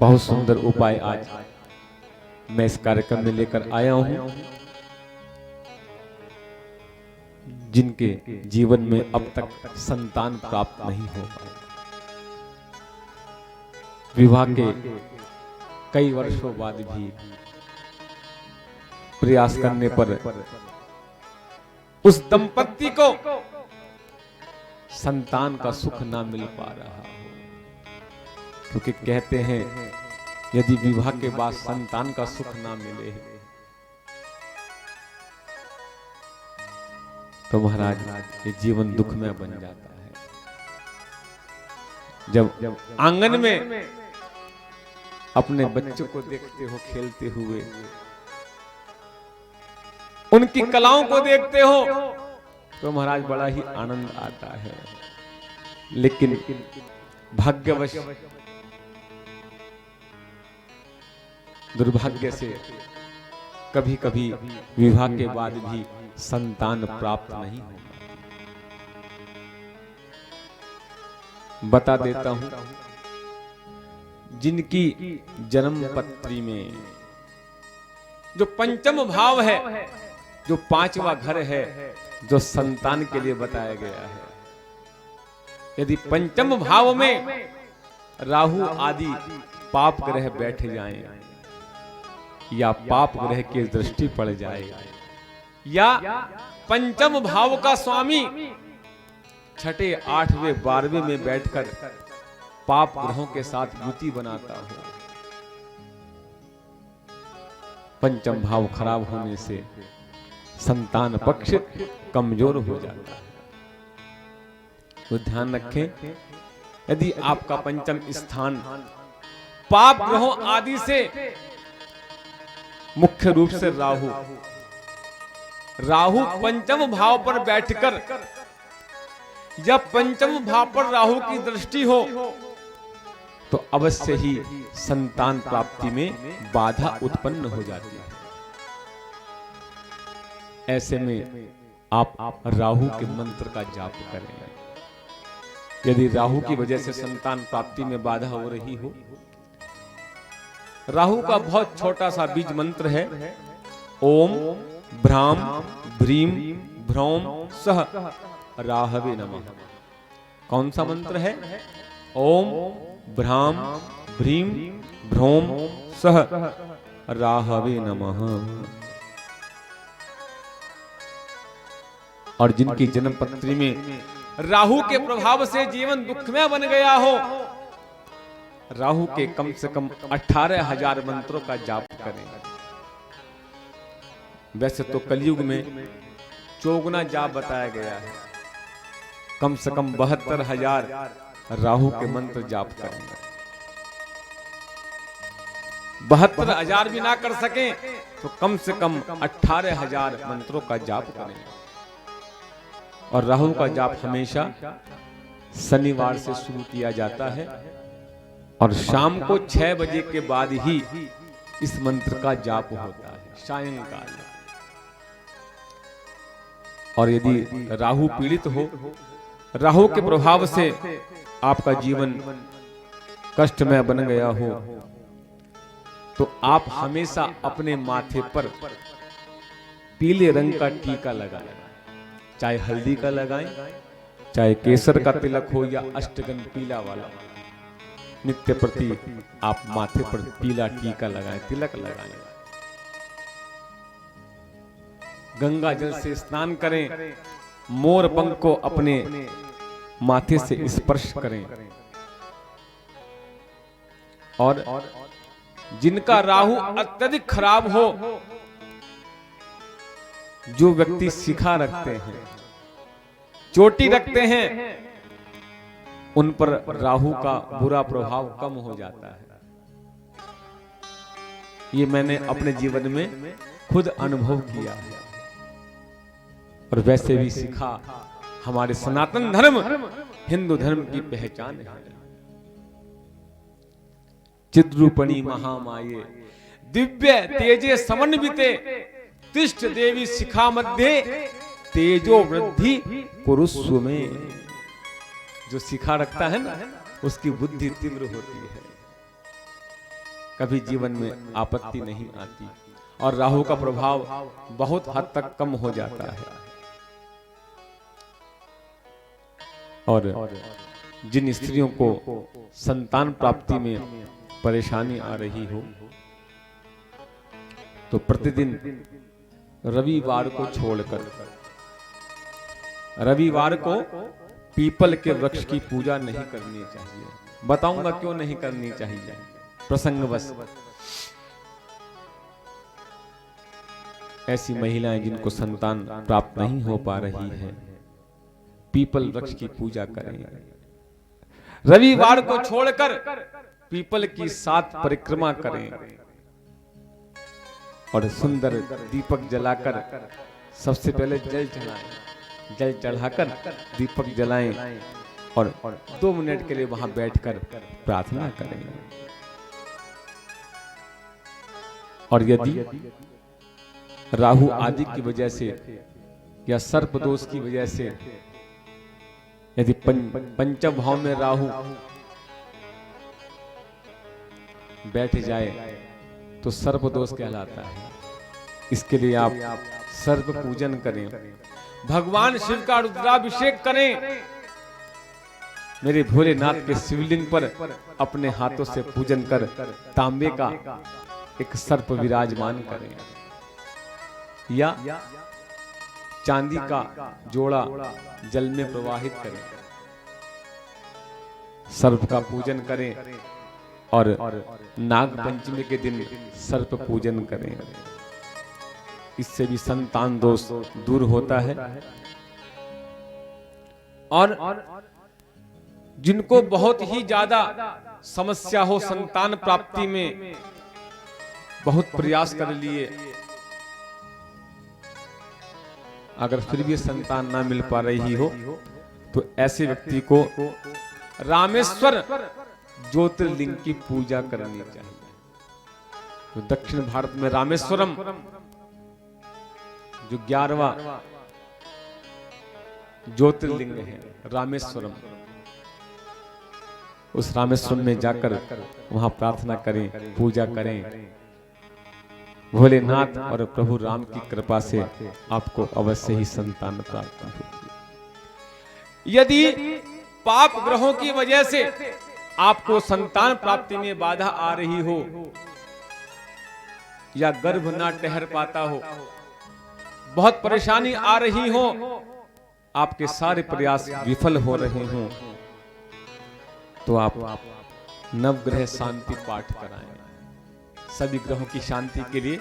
बहुत सुंदर उपाय आज मैं इस कार्यक्रम में लेकर आया हूं, जिनके जीवन में अब तक संतान प्राप्त नहीं हो पाए। विवाह के कई वर्षों बाद भी प्रयास करने पर उस दंपत्ति को संतान का सुख ना मिल पा रहा हो, क्योंकि कहते हैं यदि विवाह के बाद संतान का सुख ना मिले तो महाराज ये जीवन दुखमय बन जाता है। जब आंगन में अपने बच्चों को देखते हो खेलते हुए, उनकी कलाओं को देखते हो तो महाराज बड़ा ही आनंद आता है। लेकिन भाग्यवश दुर्भाग्य से कभी कभी विवाह के बाद भी संतान प्राप्त नहीं होता। बता देता हूं, जिनकी जन्म पत्री में जो पंचम भाव है, जो पांचवा घर है, जो संतान के लिए बताया गया है, यदि पंचम भाव में राहु आदि पाप ग्रह बैठ जाएं या पाप ग्रह की दृष्टि पड़ जाए, या पंचम भाव का स्वामी छठे, आठवें, 12वें में बैठकर पाप ग्रहों के साथ युति बनाता हो, पंचम भाव खराब होने से संतान पक्ष कमजोर हो जाता है। तो ध्यान रखें, यदि आपका पंचम स्थान पाप ग्रहों आदि से, मुख्य रूप से राहु पंचम भाव पर बैठकर या पंचम भाव पर राहु की दृष्टि हो तो अवश्य ही संतान प्राप्ति में बाधा उत्पन्न हो जाती है। ऐसे में आप राहु के मंत्र का जाप करें। यदि राहु की वजह से संतान प्राप्ति में बाधा हो रही हो, राहु का बहुत छोटा सा बीज मंत्र है, ओम भ्राम भ्रीम भ्रौम सह राहवे नमः। कौन सा मंत्र है? ओम भ्राम भ्रीम भ्रौम सह राहवे नमः। और जिनकी जन्म पत्री में राहु के प्रभाव से जीवन दुखमय बन गया हो, राहु के कम से कम 18,000 मंत्रों का जाप करें। वैसे तो कलयुग में चौगुना जाप बताया गया है, कम से कम 72,000 राहु के मंत्र जाप करेंगे। 72,000 भी ना कर सके तो कम से कम 18,000 मंत्रों का जाप करेंगे। और राहु का जाप हमेशा शनिवार से शुरू किया जाता है और शाम को 6 बजे के बाद ही इस मंत्र का जाप होता है, सायंकाल। और यदि राहु पीड़ित हो, राहु के प्रभाव से आपका जीवन कष्टमय बन गया हो, तो आप हमेशा अपने माथे पर पीले रंग का टीका लगाएं। चाहे हल्दी का लगाएं, चाहे केसर का तिलक हो या अष्टगंध पीला वाला, नित्य प्रति आप माथे पर पीला टीका लगाएं, तिलक लगाएं। गंगा जल से स्नान करें, मोर पंख को अपने माथे से स्पर्श करें। और जिनका राहु अत्यधिक खराब हो, जो व्यक्ति शिखा रखते हैं, चोटी रखते हैं, उन पर राहु का बुरा प्रभाव कम हो जाता है। ये मैंने अपने जीवन में खुद अनुभव किया है। और वैसे भी शिखा हमारे सनातन धर्म, हिंदू धर्म की पहचान है। चिद्रूपणी महामाये दिव्य तेजे समन्विते तिष्ठ देवी शिखा मध्य तेजो वृद्धि कुरुस्व में। जो शिखा रखता है ना, उसकी बुद्धि तीव्र होती है। कभी जीवन में आपत्ति नहीं आती और राहु का प्रभाव बहुत हद तक कम हो जाता है। और जिन स्त्रियों को संतान प्राप्ति में परेशानी आ रही हो तो प्रतिदिन रविवार को छोड़कर रविवार को पीपल के वृक्ष की पूजा नहीं करनी चाहिए। बताऊंगा क्यों नहीं करनी चाहिए। प्रसंगवश ऐसी महिलाएं जिनको संतान प्राप्त नहीं हो पा रही है, पीपल वृक्ष की पूजा करें। रविवार को छोड़कर पीपल की 7 परिक्रमा करें और सुंदर दीपक जलाकर सबसे पहले जल चढ़ाएं। जल चढ़ाकर दीपक जलाएं और 2 मिनट के लिए वहां बैठकर प्रार्थना करें। और यदि राहु आदि की वजह से या सर्प दोष की वजह से यदि पंचम भाव में राहु बैठ जाए तो सर्प दोष कहलाता है। इसके लिए आप सर्प पूजन करें, भगवान शिव का रुद्राभिषेक करें, मेरे भोलेनाथ के शिवलिंग पर अपने हाथों से पूजन कर तांबे का एक सर्प विराजमान करें या चांदी का जोड़ा जल में प्रवाहित करें, सर्प का पूजन करें और नाग पंचमी के दिन सर्प पूजन करें। इससे भी संतान दोष दूर होता है। और जिनको बहुत ही ज्यादा समस्या हो संतान प्राप्ति में, बहुत प्रयास कर लिए, अगर फिर भी संतान ना मिल पा रही हो तो ऐसे व्यक्ति को रामेश्वर ज्योतिर्लिंग की पूजा करनी चाहिए। तो दक्षिण भारत में रामेश्वरम जो 11वां ज्योतिर्लिंग है, रामेश्वरम, उस रामेश्वरम में जाकर वहां प्रार्थना करें, पूजा करें। भोलेनाथ और प्रभु राम की कृपा से आपको अवश्य ही संतान प्राप्त होगी। यदि पाप ग्रहों की वजह से आपको संतान प्राप्ति में बाधा आ रही हो या गर्भ ना ठहर पाता हो, बहुत परेशानी आ रही हो, आपके सारे प्रयास विफल हो रहे हों, तो आप नवग्रह शांति पाठ कराएं। सभी ग्रहों की शांति के लिए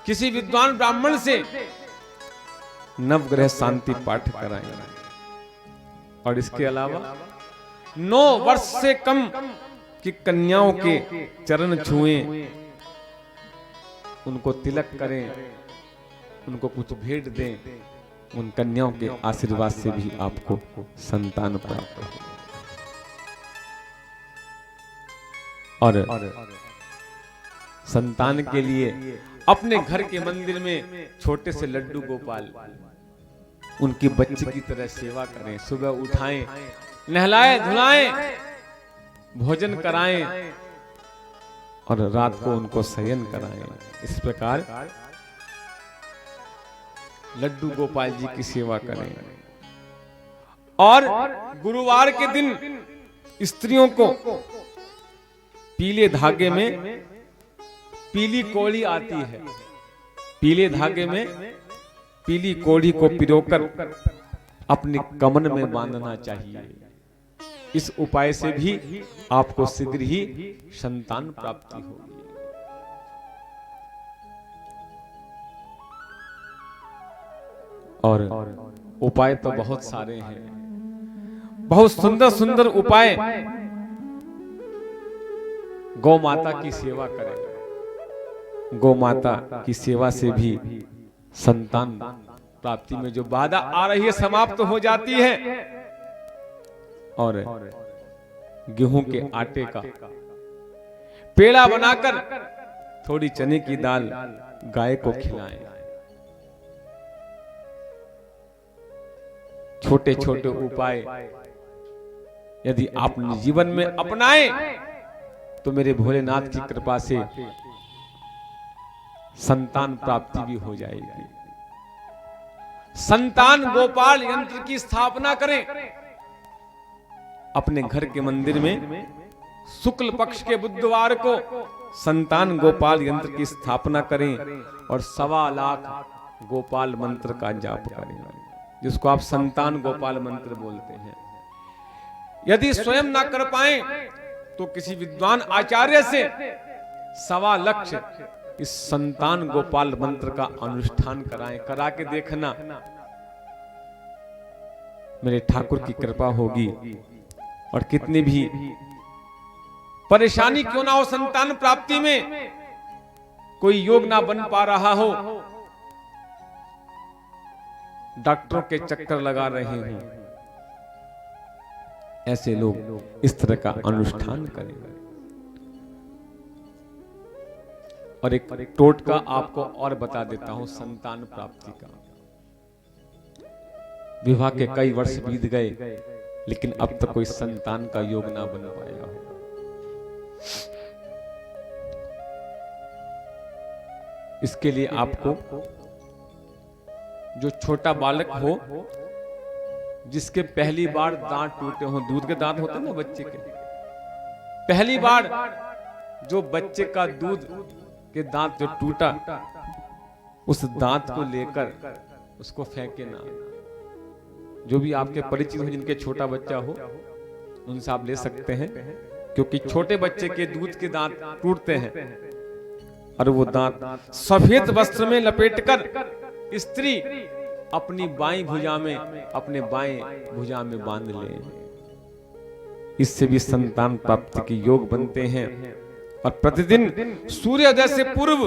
किसी विद्वान ब्राह्मण से नवग्रह शांति पाठ कराएं। और इसके अलावा 9 वर्ष से कम की कन्याओं के चरण छुएं, उनको तिलक करें, उनको कुछ भेंट दें। उन कन्याओं के आशीर्वाद से भी आपको संतान प्राप्त हो। और संतान के लिए अपने घर के मंदिर में छोटे से लड्डू गोपाल, उनकी बच्चे की तरह सेवा करें। सुबह उठाएं, नहलाएं धुलाएं, भोजन कराएं और रात को उनको शयन कराएं। इस प्रकार लड्डू गोपाल जी की सेवा करें। और गुरुवार के दिन स्त्रियों को पीले धागे में पीली कौड़ी आती है, पीले धागे में पीली कौड़ी को पिरोकर अपने कमर में बांधना चाहिए। इस उपाय से भी आपको शीघ्र ही संतान प्राप्ति होगी। और उपाय तो बहुत सारे हैं, बहुत सुंदर सुंदर उपाय। गौ माता की सेवा करें, गौ माता की सेवा से भी संतान प्राप्ति में जो बाधा आ रही है समाप्त हो जाती है। और गेहूं के आटे का पेड़ा बनाकर थोड़ी चने की दाल गाय को खिलाएं। छोटे छोटे उपाय यदि आपने जीवन में अपनाए तो मेरे भोलेनाथ की कृपा से संतान प्राप्ति भी हो जाएगी। संतान गोपाल यंत्र की स्थापना करें अपने घर के मंदिर में। शुक्ल पक्ष के बुधवार को संतान गोपाल यंत्र की स्थापना करें और 1.25 लाख गोपाल मंत्र का जाप करें, जिसको आप संतान गोपाल मंत्र बोलते हैं। यदि स्वयं ना कर पाए तो किसी विद्वान आचार्य से 1.25 लाख इस संतान गोपाल मंत्र का अनुष्ठान कराएं। करा के देखना, मेरे ठाकुर की कृपा होगी। और कितनी भी परेशानी क्यों ना हो संतान प्राप्ति में, कोई योग ना बन पा रहा हो, डॉक्टरों के चक्कर लगा रहे हैं, ऐसे लोग इस तरह का अनुष्ठान करें। और एक टोटका आपको और बता देता हूं संतान प्राप्ति का। विवाह के कई वर्ष बीत गए लेकिन अब तक कोई संतान का योग ना बन पाया हो। इसके लिए आपको जो छोटा बालक हो जिसके पहली बार दांत टूटे हो, दूध के दांत होते हैं ना बच्चे के, पहली बार जो बच्चे का दूध के दांत जो टूटा, उस दांत को लेकर उसको फेंके ना। जो भी आपके परिचित हो जिनके छोटा बच्चा हो उनसे आप ले सकते हैं, क्योंकि छोटे बच्चे के दूध के दांत टूटते हैं और वो दांत सफेद वस्त्र में लपेटकर स्त्री अपनी बाईं भुजा में, अपने बाएं भुजा में बांध ले। इससे भी संतान प्राप्ति के योग बनते हैं। और प्रतिदिन सूर्योदय से पूर्व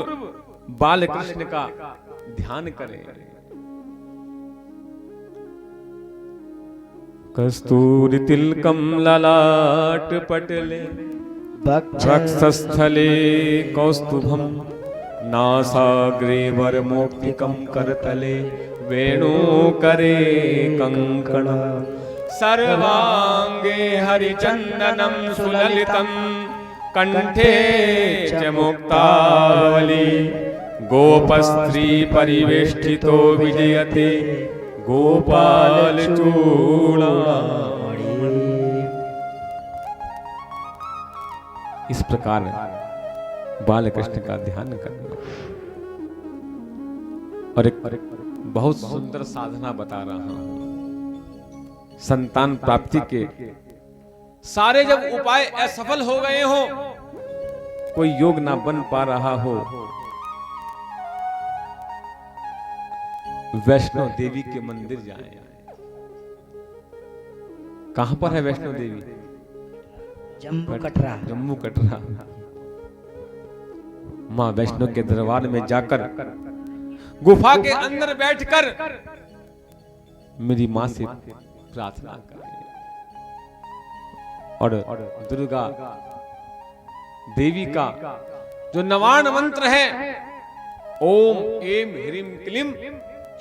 बाल कृष्ण का ध्यान करें। कस्तूरी तिलकम ललाट पटले वक्षस्थले कौस्तुभम नासाग्रे वरमौक्तिकं करतले वेणुकरे कंकण सर्वांगे हरिचंदनं सुललितं कंठे च मुक्तावली गोपस्त्री परिवेष्टितो विजयते गोपाल चूड़ामणि। इस प्रकार बाल कृष्ण का ध्यान करना। और एक बहुत सुंदर साधना बता रहा हूं संतान प्राप्ति के। सारे जब उपाय असफल हो गए हो, कोई योग ना बन पा रहा हो, वैष्णो देवी के मंदिर जाएं। कहां पर है वैष्णो देवी? जम्मू कटरा। जम्मू कटरा। मां वैष्णो के दरबार में जाकर गुफा के अंदर बैठकर मेरी मां से प्रार्थना करें। और दुर्गा देवी का जो नवान मंत्र है, ओम एम ह्रीम क्लीम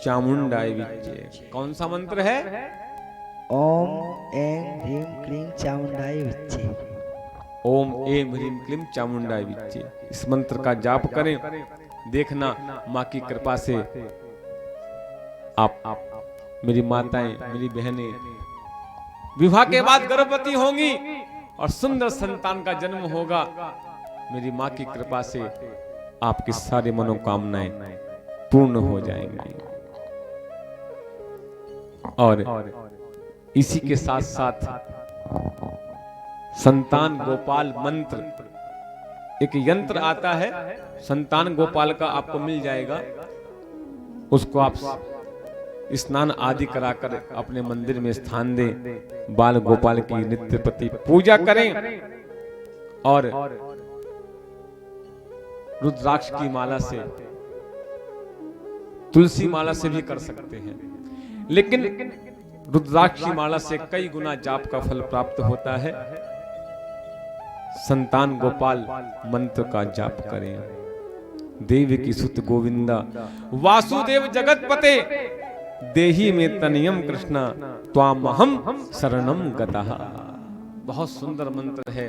चामुंडाय विच्चे। कौन सा मंत्र है? ओम एम ह्रीम क्लीम चामुंडाय विच्चे। ओम एम ह्रीम क्लीम चामुंडाय विच्चे। इस मंत्र का जाप करें। देखना माँ की कृपा से आप मेरी माताएं, मेरी बहनें विवाह के बाद गर्भवती होंगी और सुंदर संतान का जन्म होगा। मेरी माँ की कृपा से आपकी सारी मनोकामनाएं पूर्ण हो जाएंगी। और इसी के साथ साथ संतान गोपाल मंत्र, एक यंत्र आता है संतान गोपाल का, आपको मिल जाएगा। उसको आप स्नान आदि कराकर अपने मंदिर में स्थान दें। बाल गोपाल की नित्य प्रति पूजा करें। और रुद्राक्ष की माला से, तुलसी माला से भी कर सकते हैं, लेकिन रुद्राक्ष की माला से कई गुना जाप का फल प्राप्त होता है। संतान गोपाल मंत्र का जाप करें। देव की सुत गोविंदा वासुदेव जगतपते देहि में तनियम कृष्णा त्वामहम शरणम गतः। बहुत सुंदर मंत्र है।